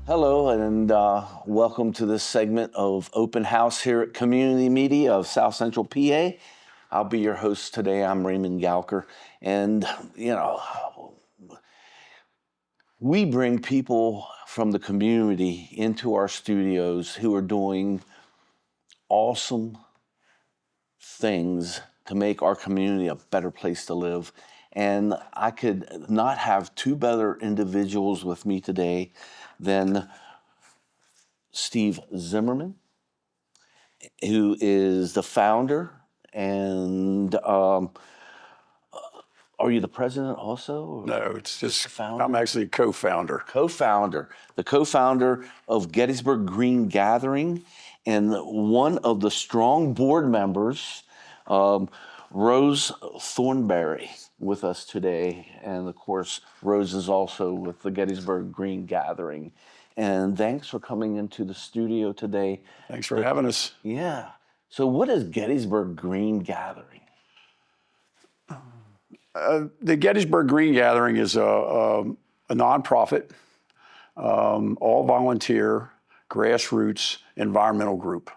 Hello, and welcome to this segment of Open House here at Community Media of South Central PA. I'll be your host today. I'm Raymond Galker, and we bring people from the community into our studios who are doing awesome things to make our community a better place to live. And I could not have two better individuals with me today than Steve Zimmerman, who is the founder and are you the president also? No, it's just founder? I'm actually a co-founder. The co-founder of Gettysburg Green Gathering, and one of the strong board members, Rose Thornberry, with us today. And of course, Rose is also with the Gettysburg Green Gathering. And thanks for coming into the studio today. Thanks for having us. Yeah. So what is Gettysburg Green Gathering? The Gettysburg Green Gathering is a nonprofit, all volunteer, grassroots environmental group.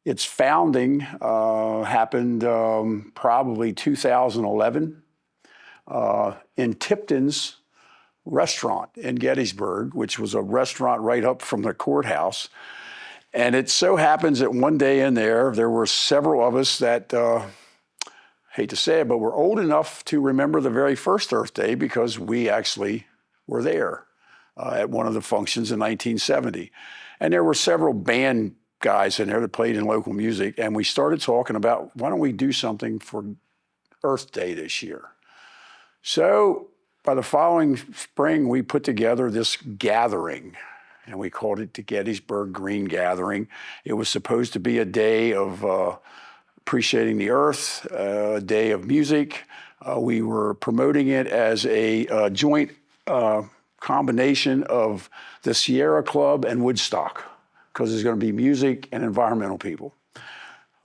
Its founding happened probably 2011 in Tipton's restaurant in Gettysburg, which was a restaurant right up from the courthouse. And it so happens that one day in there were several of us that, hate to say it, but we're old enough to remember the very first Earth Day because we actually were there at one of the functions in 1970. And there were several band guys in there that played in local music. And we started talking about, why don't we do something for Earth Day this year? So by the following spring, we put together this gathering, and we called it the Gettysburg Green Gathering. It was supposed to be a day of appreciating the earth, a day of music. We were promoting it as a joint combination of the Sierra Club and Woodstock, because there's going to be music and environmental people.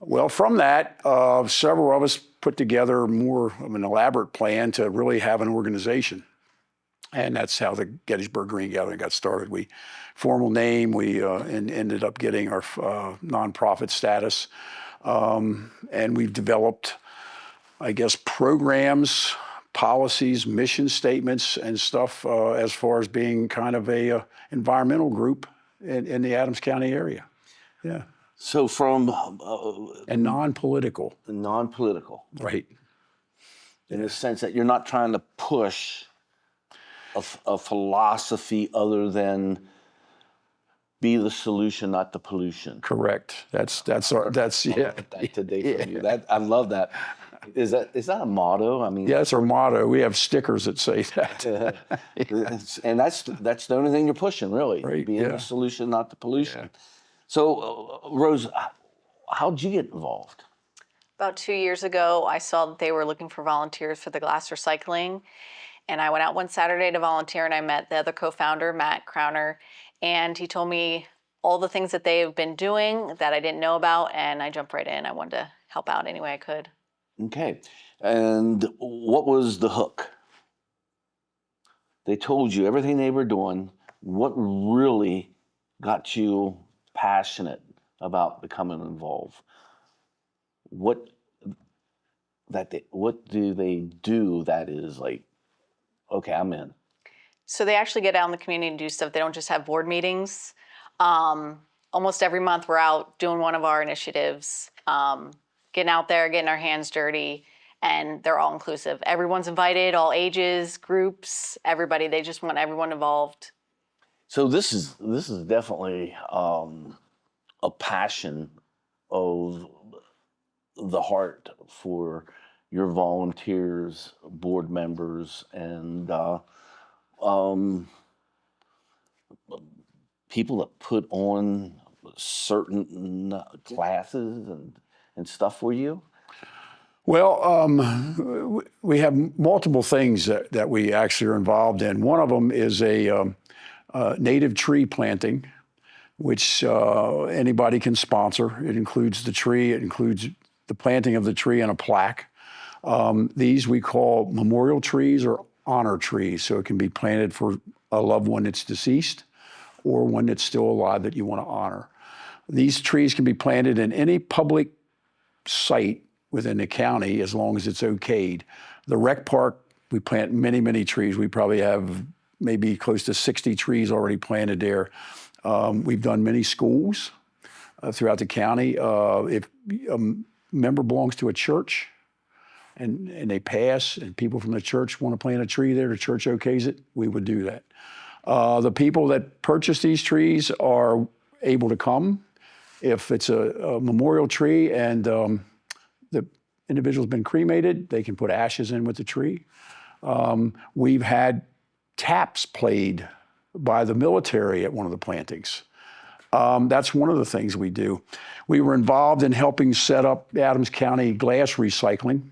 Well, from that, several of us put together more of an elaborate plan to really have an organization. And that's how the Gettysburg Green Gathering got started. We formal name, we ended up getting our nonprofit status. And we've developed, I guess, programs, policies, mission statements, and stuff as far as being kind of a environmental group in the Adams County area. Yeah. So from... and non-political. Non-political. Right. In the sense that you're not trying to push a philosophy other than be the solution, not the pollution. Correct. That's yeah. That today from you. I love that. Is that a motto? I mean, yeah, it's our motto. We have stickers that say that. And that's the only thing you're pushing, really. Right. Being the solution, not the pollution. Yeah. So, Rose, how'd you get involved? About 2 years ago, I saw that they were looking for volunteers for the glass recycling. And I went out one Saturday to volunteer, and I met the other co-founder, Matt Crowner. And he told me all the things that they've been doing that I didn't know about, and I jumped right in. I wanted to help out any way I could. Okay. And what was the hook? They told you everything they were doing. What really got you passionate about becoming involved? What do they do that is like, okay, I'm in? So they actually get out in the community and do stuff. They don't just have board meetings. Almost every month we're out doing one of our initiatives, getting out there, getting our hands dirty, and they're all inclusive. Everyone's invited, all ages, groups, everybody. They just want everyone involved. So this is definitely a passion of the heart for your volunteers, board members, and people that put on certain classes and stuff for you? Well, we have multiple things that we actually are involved in. One of them is a native tree planting, which anybody can sponsor. It includes the tree, it includes the planting of the tree and a plaque. These we call memorial trees or honor trees, so it can be planted for a loved one that's deceased or one that's still alive that you want to honor. These trees can be planted in any public site within the county as long as it's okayed. The rec park, we plant many, many trees. We probably have maybe close to 60 trees already planted there. We've done many schools throughout the county. If a member belongs to a church and they pass and people from the church want to plant a tree there, the church okays it, we would do that. The people that purchase these trees are able to come. If it's a memorial tree and the individual's been cremated, they can put ashes in with the tree. We've had taps played by the military at one of the plantings. That's one of the things we do. We were involved in helping set up Adams County glass recycling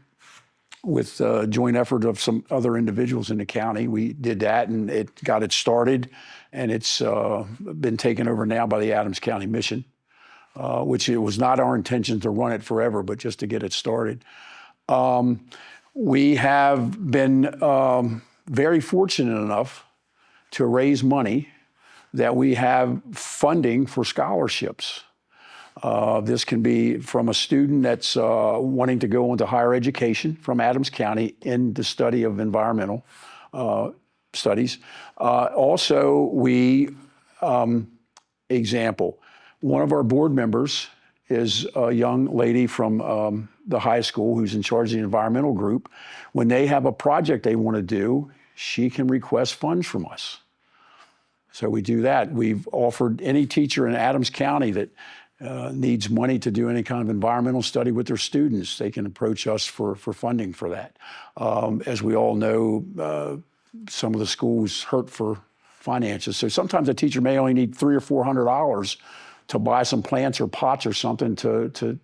with a joint effort of some other individuals in the county. We did that and it got it started, and it's been taken over now by the Adams County Mission, which it was not our intention to run it forever, but just to get it started. We have been very fortunate enough to raise money that we have funding for scholarships. This can be from a student that's wanting to go into higher education from Adams County in the study of environmental studies. Also, example, one of our board members is a young lady from the high school who's in charge of the environmental group. When they have a project they want to do, she can request funds from us. So we do that. We've offered any teacher in Adams County that needs money to do any kind of environmental study with their students, they can approach us for funding for that. As we all know, some of the schools hurt for finances. So sometimes a teacher may only need $300 or $400 to buy some plants or pots or something to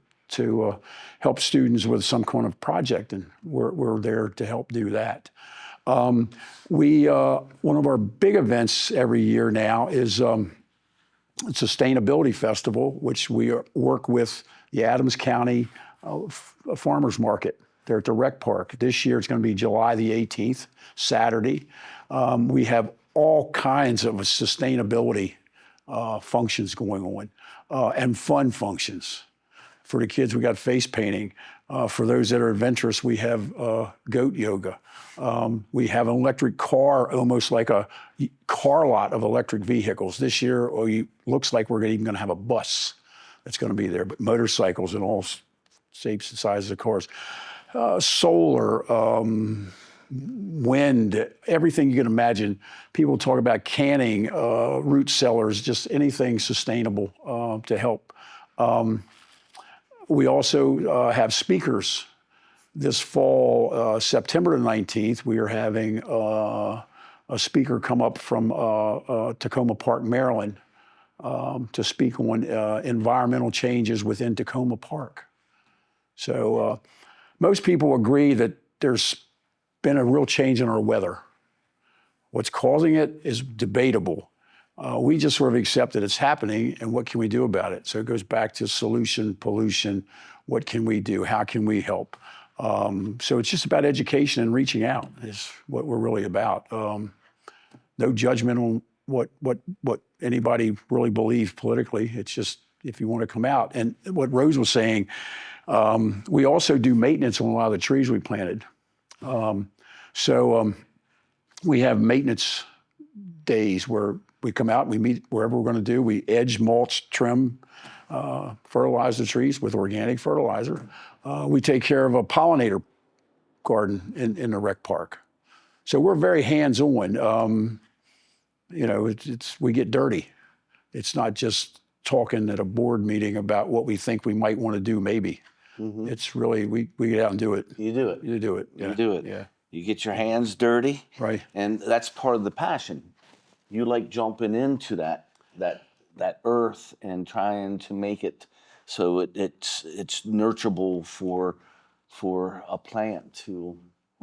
help students with some kind of project, and we're there to help do that. One of our big events every year now is Sustainability Festival, which we work with the Adams County Farmers Market there at the Rec Park. This year it's going to be July the 18th, Saturday. We have all kinds of sustainability functions going on and fun functions. For the kids, we got face painting. For those that are adventurous, we have goat yoga. We have an electric car, almost like a car lot of electric vehicles. This year, looks like we're even going to have a bus that's going to be there, but motorcycles and all shapes and sizes of cars. Solar, wind, everything you can imagine. People talk about canning, root cellars, just anything sustainable to help. We also have speakers. This fall, September the 19th, we are having a speaker come up from Tacoma Park, Maryland, to speak on environmental changes within Tacoma Park. So most people agree that there's been a real change in our weather. What's causing it is debatable. We just sort of accept that it's happening, and what can we do about it? So it goes back to solution, pollution. What can we do? How can we help? So it's just about education and reaching out is what we're really about. No judgment on what anybody really believes politically. It's just if you want to come out. And what Rose was saying, we also do maintenance on a lot of the trees we planted. So we have maintenance days where we come out and we meet wherever we're going to do. We edge, mulch, trim, fertilize the trees with organic fertilizer. We take care of a pollinator garden in the rec park. So we're very hands-on. We get dirty. It's not just talking at a board meeting about what we think we might want to do maybe. Mm-hmm. It's really, we get out and do it. You do it. You do it. Yeah. You do it. Yeah. You get your hands dirty. Right. And that's part of the passion. You like jumping into that earth and trying to make it so it's nurturable for a plant to,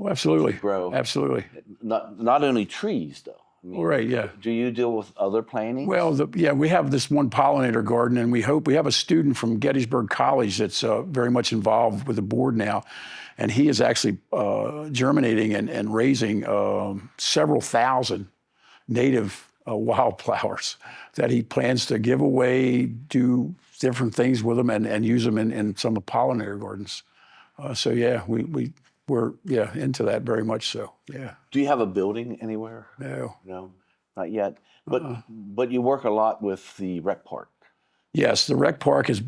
absolutely. to grow. Absolutely. Not only trees though. I mean, right. Yeah. Do you deal with other plantings? Well, we have this one pollinator garden, and we have a student from Gettysburg College that's very much involved with the board now, and he is actually germinating and raising several thousand native wildflowers that he plans to give away, do different things with them, and use them in some of the pollinator gardens. So yeah, we're into that very much so. Yeah. Do you have a building anywhere? No. No, not yet. But you work a lot with the rec park. Yes, the rec park has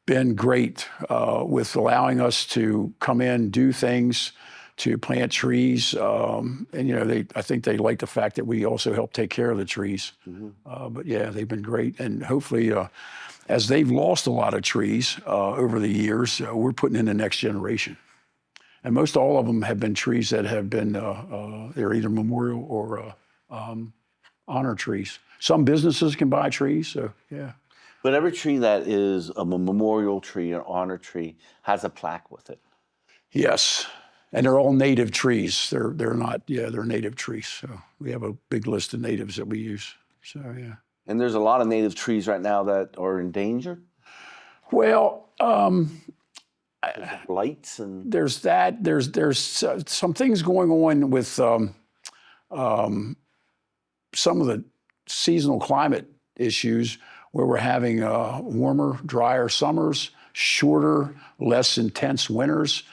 been great with allowing us to come in, do things, to plant trees, and I think they like the fact that we also help take care of the trees. But yeah, they've been great, and hopefully, as they've lost a lot of trees over the years, we're putting in the next generation. And most all of them have been trees that have been they're either memorial or honor trees. Some businesses can buy trees, so yeah. But every tree that is a memorial tree, an honor tree, has a plaque with it. Yes, and they're all native trees. They're not, they're native trees. So we have a big list of natives that we use. So yeah. And there's a lot of native trees right now that are endangered. Well, Blights and there's that. There's some things going on with some of the seasonal climate issues where we're having warmer, drier summers, shorter, less intense winters.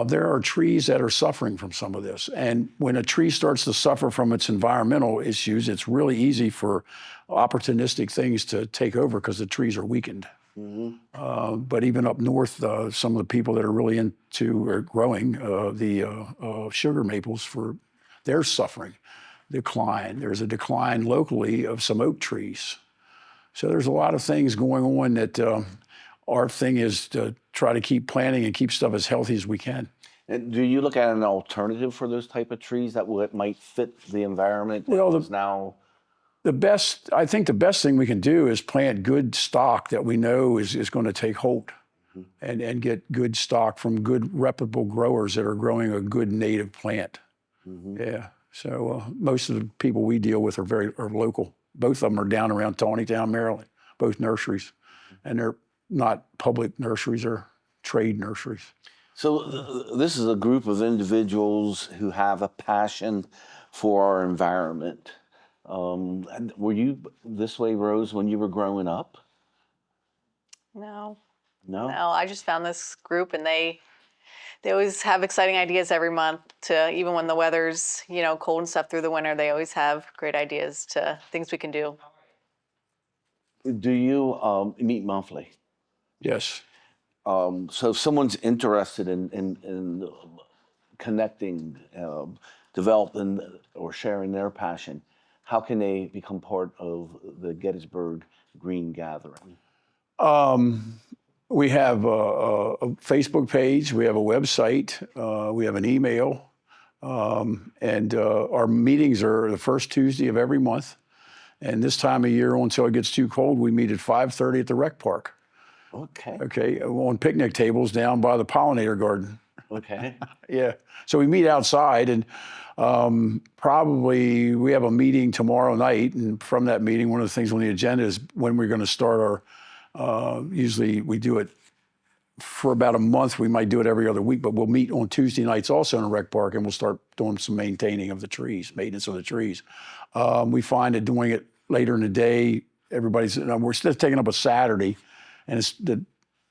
There are trees that are suffering from some of this. And when a tree starts to suffer from its environmental issues, it's really easy for opportunistic things to take over because the trees are weakened. But even up north, some of the people that are really into growing the sugar maples, they're suffering decline. There's a decline locally of some oak trees. So there's a lot of things going on that our thing is to try to keep planting and keep stuff as healthy as we can. And do you look at an alternative for those type of trees that might fit the environment? Well, now I think the best thing we can do is plant good stock that we know is going to take hold, and get good stock from good reputable growers that are growing a good native plant. Yeah. So most of the people we deal with are local. Both of them are down around Tawnytown, Maryland, both nurseries. And they're not public nurseries, they're trade nurseries. So this is a group of individuals who have a passion for our environment. And were you this way, Rose, when you were growing up? No. No? No, I just found this group, and they always have exciting ideas every month. Even when the weather's cold and stuff through the winter, they always have great ideas to things we can do. Do you meet monthly? Yes. So if someone's interested in connecting, developing, or sharing their passion, how can they become part of the Gettysburg Green Gathering? We have a Facebook page, we have a website, we have an email, and our meetings are the first Tuesday of every month. And this time of year, until it gets too cold, we meet at 5:30 at the rec park. Okay. Okay, on picnic tables down by the pollinator garden. Okay. Yeah, so we meet outside, and probably we have a meeting tomorrow night. And from that meeting, one of the things on the agenda is when we're going to start our. Usually we do it for about a month. We might do it every other week, but we'll meet on Tuesday nights also in a rec park, and we'll start doing some maintaining of the trees, maintenance of the trees. We find that doing it later in the day, we're still taking up a Saturday, and the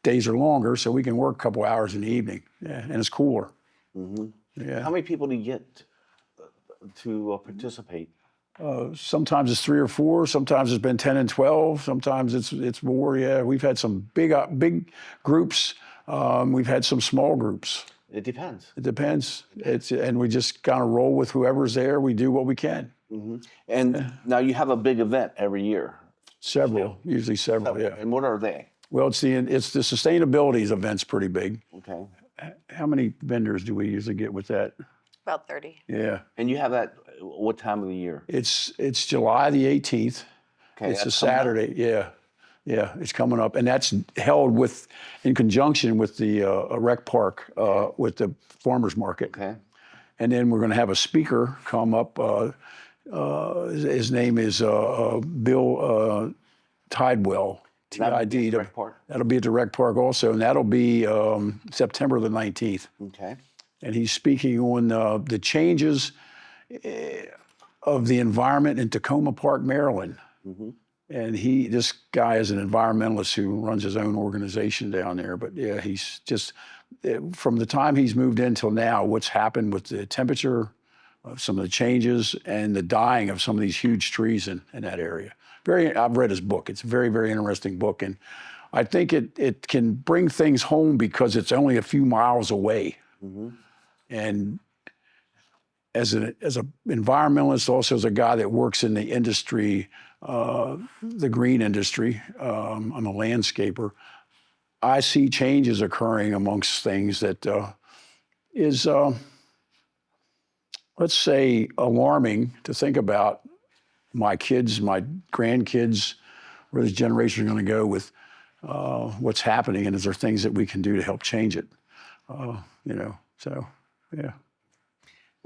days are longer, so we can work a couple hours in the evening, and it's cooler. Yeah. How many people do you get to participate? Sometimes it's 3 or 4. Sometimes it's been 10 and 12. Sometimes it's more. Yeah, we've had some big groups. We've had some small groups. It depends. It depends. And we just kind of roll with whoever's there. We do what we can. And now you have a big event every year. Usually several. Yeah. And what are they? Well, it's the sustainability event's pretty big. Okay. How many vendors do we usually get with that? About 30. Yeah. And you have that what time of the year? It's July the 18th. Okay, It's a Saturday. Yeah. Yeah, it's coming up. And that's held in conjunction with the rec park, with the farmers market. Okay. And then we're going to have a speaker come up. His name is Bill Tidewell. TID. That'll be at the rec park also. And that'll be September the 19th. Okay. And he's speaking on the changes of the environment in Tacoma Park, Maryland. And this guy is an environmentalist who runs his own organization down there. But yeah, he's just, from the time he's moved in till now, what's happened with the temperature, some of the changes, and the dying of some of these huge trees in that area. I've read his book. It's a very, very interesting book. And I think it can bring things home because it's only a few miles away. And as an environmentalist, also as a guy that works in the industry, the green industry, I'm a landscaper, I see changes occurring amongst things that is, let's say, alarming to think about my kids, my grandkids, where this generation are going to go with what's happening, and is there things that we can do to help change it? So, yeah.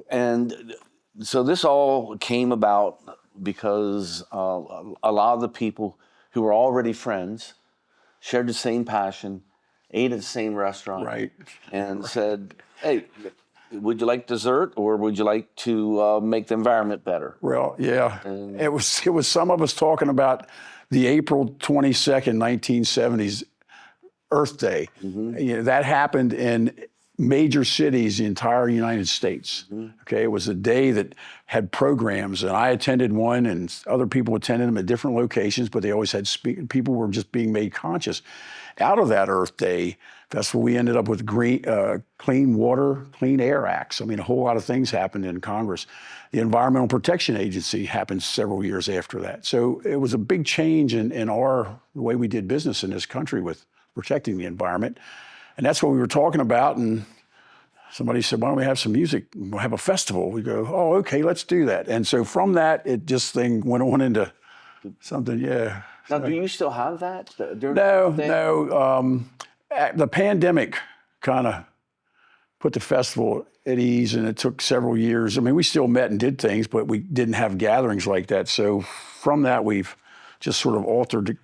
And so this all came about because a lot of the people who were already friends shared the same passion, ate at the same restaurant, Right. and said, "Hey, would you like dessert, or would you like to make the environment better?" Well, yeah. It was some of us talking about the April 22nd, 1970s Earth Day. That happened in major cities, the entire United States. Okay, it was a day that had programs, and I attended one, and other people attended them at different locations, but they always had people were just being made conscious. Out of that Earth Day festival, we ended up with Clean Water, Clean Air Acts. I mean, a whole lot of things happened in Congress. The Environmental Protection Agency happened several years after that. So it was a big change in the way we did business in this country with protecting the environment. And that's what we were talking about. And somebody said, "Why don't we have some music? We'll have a festival." We go, "Oh, okay, let's do that." And so from that, thing went on into something, yeah. Now, do you still have that? No. The pandemic kind of put the festival at ease, and it took several years. I mean, we still met and did things, but we didn't have gatherings like that. So from that, we've just sort of altered the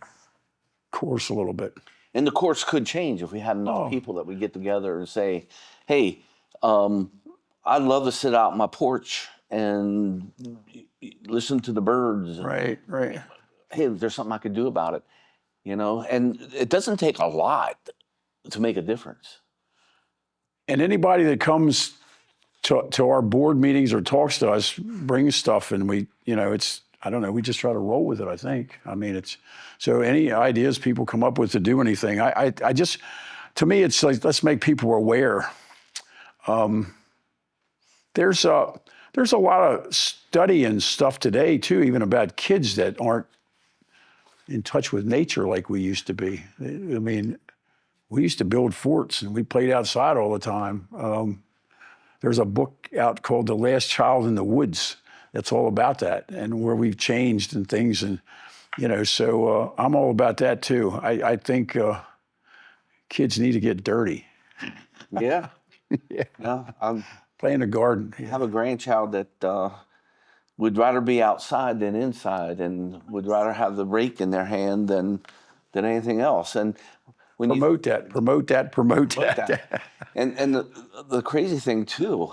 course a little bit. And the course could change if we had enough people that we get together and say, "Hey, I'd love to sit out on my porch and listen to the birds." Right. Hey, there's something I could do about it, And it doesn't take a lot to make a difference. And anybody that comes to our board meetings or talks to us brings stuff, and we just try to roll with it, I think. I mean, so any ideas people come up with to do anything, I just, to me, it's like, let's make people aware. There's a lot of study and stuff today, too, even about kids that aren't in touch with nature like we used to be. I mean, we used to build forts, and we played outside all the time. There's a book out called The Last Child in the Woods that's all about that, and where we've changed and things. And, so I'm all about that, too. I think kids need to get dirty. Yeah. Yeah. I'm Play in the garden. I have a grandchild that would rather be outside than inside, and would rather have the rake in their hand than anything else. And when promote that. And the crazy thing too,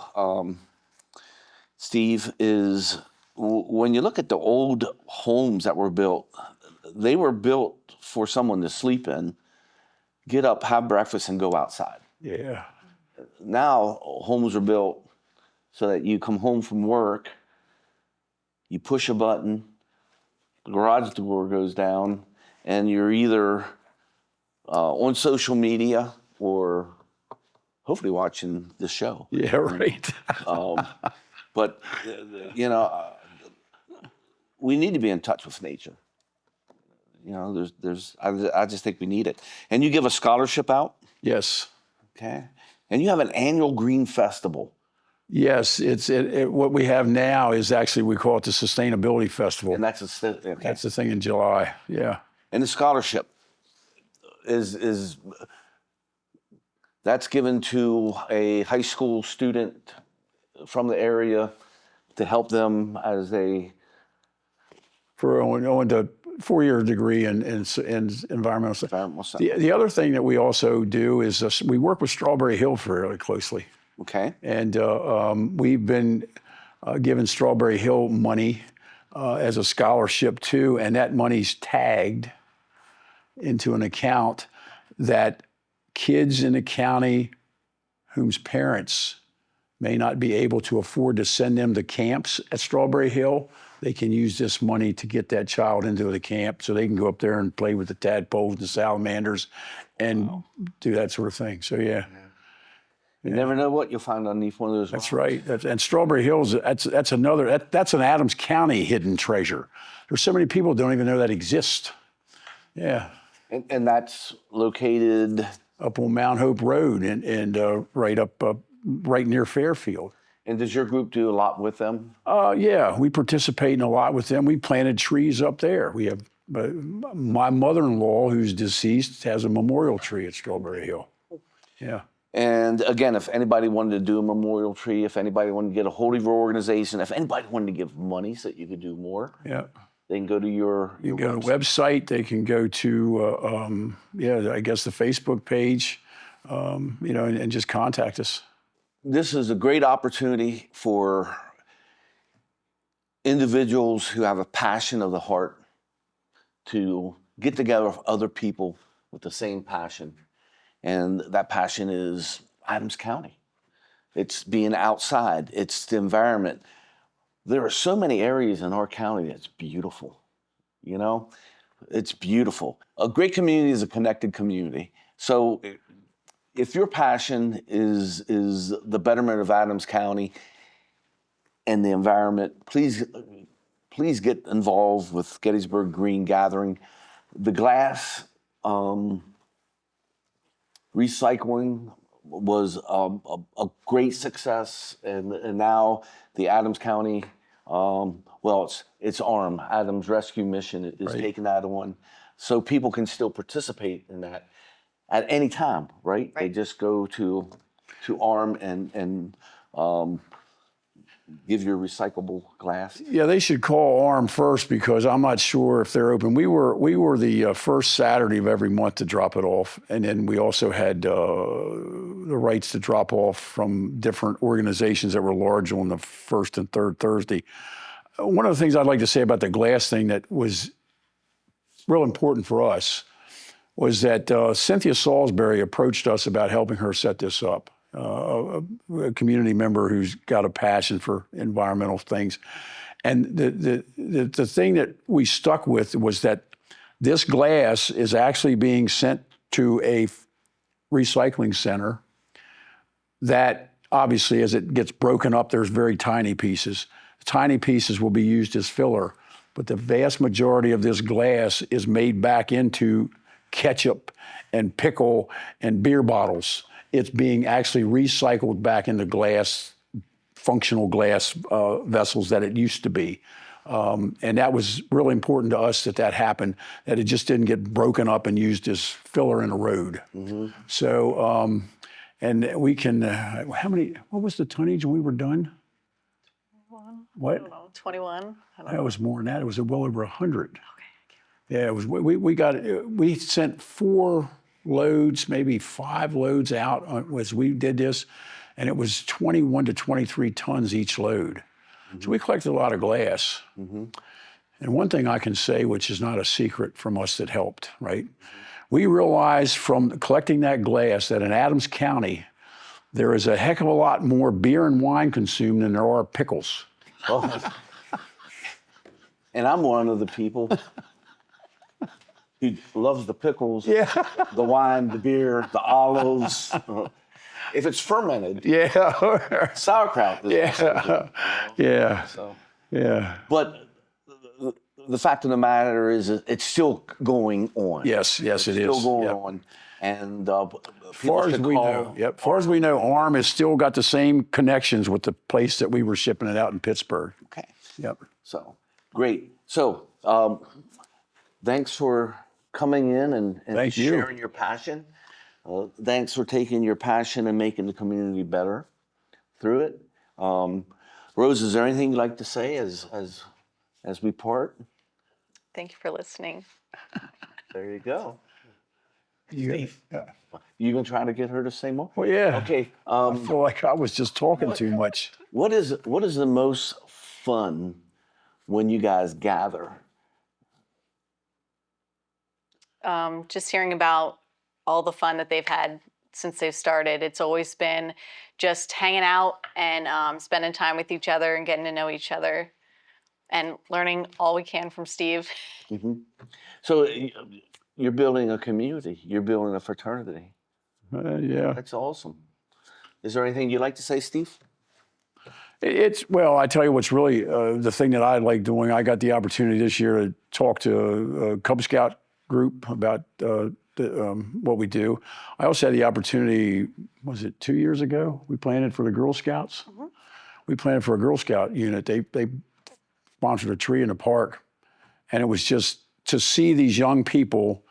Steve, is when you look at the old homes that were built, they were built for someone to sleep in, get up, have breakfast, and go outside. Yeah. Now homes are built so that you come home from work, you push a button, the garage door goes down, and you're either on social media or hopefully watching the show. Yeah, right. But we need to be in touch with nature. I just think we need it. And you give a scholarship out? Yes. Okay. And you have an annual green festival. Yes, what we have now is actually, we call it the Sustainability Festival. And that's That's the thing in July, yeah. And the scholarship is that's given to a high school student from the area to help them as for going to 4-year degree in environmental science. The other thing that we also do is we work with Strawberry Hill fairly closely. Okay. And we've been given Strawberry Hill money as a scholarship too, and that money's tagged into an account that kids in the county whose parents may not be able to afford to send them to camps at Strawberry Hill, they can use this money to get that child into the camp so they can go up there and play with the tadpoles and the salamanders and do that sort of thing. So, yeah. You never know what you'll find underneath one of those That's rocks. right. And Strawberry Hills, that's an Adams County hidden treasure. There's so many people don't even know that exists. Yeah. And that's located Up on Mount Hope Road and right near Fairfield. And does your group do a lot with them? Yeah, we participate in a lot with them. We planted trees up there. We have my mother-in-law, who's deceased, has a memorial tree at Strawberry Hill. Yeah. And again, if anybody wanted to do a memorial tree, if anybody wanted to get a hold of your organization, if anybody wanted to give money so that you could do more, Yeah. they can go to your You can go to the website. They can go to, I guess the Facebook page, and just contact us. This is a great opportunity for individuals who have a passion of the heart to get together with other people with the same passion. And that passion is Adams County. It's being outside. It's the environment. There are so many areas in our county that's beautiful. It's beautiful. A great community is a connected community. So if your passion is the betterment of Adams County and the environment, please get involved with Gettysburg Green Gathering. The glass recycling was a great success, and now the Adams County, it's ARM, Adams Rescue Mission, is taking that on, so people can still participate in that at any time, right? They just go to ARM and give your recyclable glass. Yeah, they should call ARM first because I'm not sure if they're open. We were the first Saturday of every month to drop it off, and then we also had the rights to drop off from different organizations that were large on the first and third Thursday. One of the things I'd like to say about the glass thing that was real important for us was that Cynthia Salisbury approached us about helping her set this up. A community member who's got a passion for environmental things. And the thing that we stuck with was that this glass is actually being sent to a recycling center that obviously as it gets broken up, there's very tiny pieces. Tiny pieces will be used as filler, but the vast majority of this glass is made back into ketchup and pickle and beer bottles. It's being actually recycled back into glass, functional glass vessels that it used to be. And that was really important to us that happened, that it just didn't get broken up and used as filler in a road. Mm-hmm. So, and we can, what was the tonnage when we were done? 21. What? I don't know, 21? I don't It know. was more than that. It was well over 100. Okay. Yeah, it was. We sent 4 loads, maybe 5 loads out as we did this, and it was 21 to 23 tons each load. Mm-hmm. So we collected a lot of glass. Mm-hmm. And one thing I can say, which is not a secret from us that helped, right? Mm-hmm. We realized from collecting that glass that in Adams County, there is a heck of a lot more beer and wine consumed than there are pickles. Oh. And I'm one of the people who loves the pickles, the wine, the beer, the olives. If it's fermented, sauerkraut is But the fact of the matter is it's still going on. Yes, it is. Still going on. And as far as we know, ARM has still got the same connections with the place that we were shipping it out in Pittsburgh. Okay. Yep. So, great. So, thanks for coming in and sharing your passion. Thanks for taking your passion and making the community better through it. Rose, is there anything you'd like to say as we part? Thank you for listening. There you go. Steve, Yeah. you gonna try to get her to say more? Well, yeah. Okay. I feel like I was just talking too much. What is the most fun when you guys gather? Just hearing about all the fun that they've had since they've started. It's always been just hanging out and spending time with each other and getting to know each other and learning all we can from Steve. So you're building a community. You're building a fraternity. Yeah. That's awesome. Is there anything you'd like to say, Steve? Well, I tell you what's really the thing that I like doing. I got the opportunity this year to talk to a Cub Scout group about what we do. I also had the opportunity, was it 2 years ago? We planted for the Girl Scouts. We planted for a Girl Scout unit. They sponsored a tree in the park. And it was just to see these young people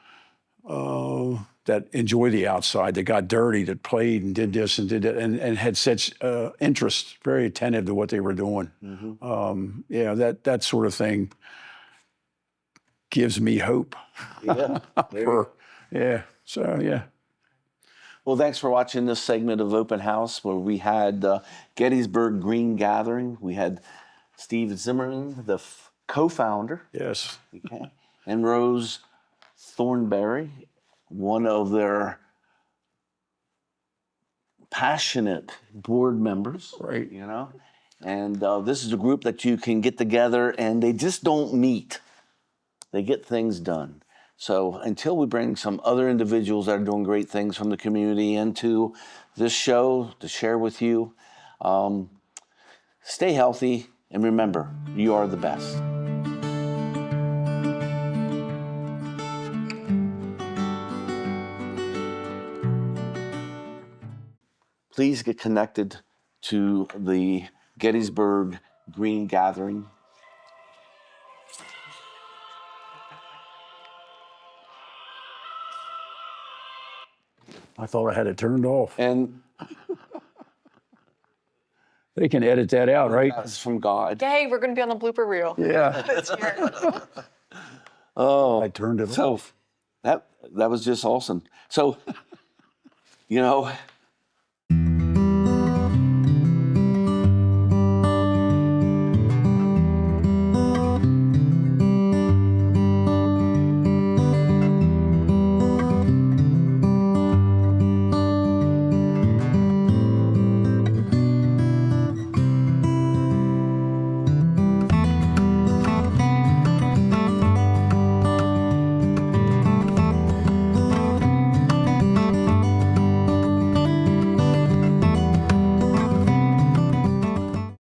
that enjoy the outside, that got dirty, that played and did this and did that, and had such interest, very attentive to what they were doing. Yeah, that sort of thing gives me hope. Yeah. Yeah. Well, thanks for watching this segment of Open House where we had Gettysburg Green Gathering. We had Steve Zimmerman, the co-founder. Yes. Okay. And Rose Thornberry, one of their passionate board members. Right. You know? And this is a group that you can get together and they just don't meet. They get things done. So until we bring some other individuals that are doing great things from the community into this show to share with you, stay healthy and remember, you are the best. Please get connected to the Gettysburg Green Gathering. I thought I had it turned off. And They can edit that out, right? that's from God. Yay, we're going to be on the blooper reel. Yeah. This year. I turned it off. So that was just awesome. So, you know,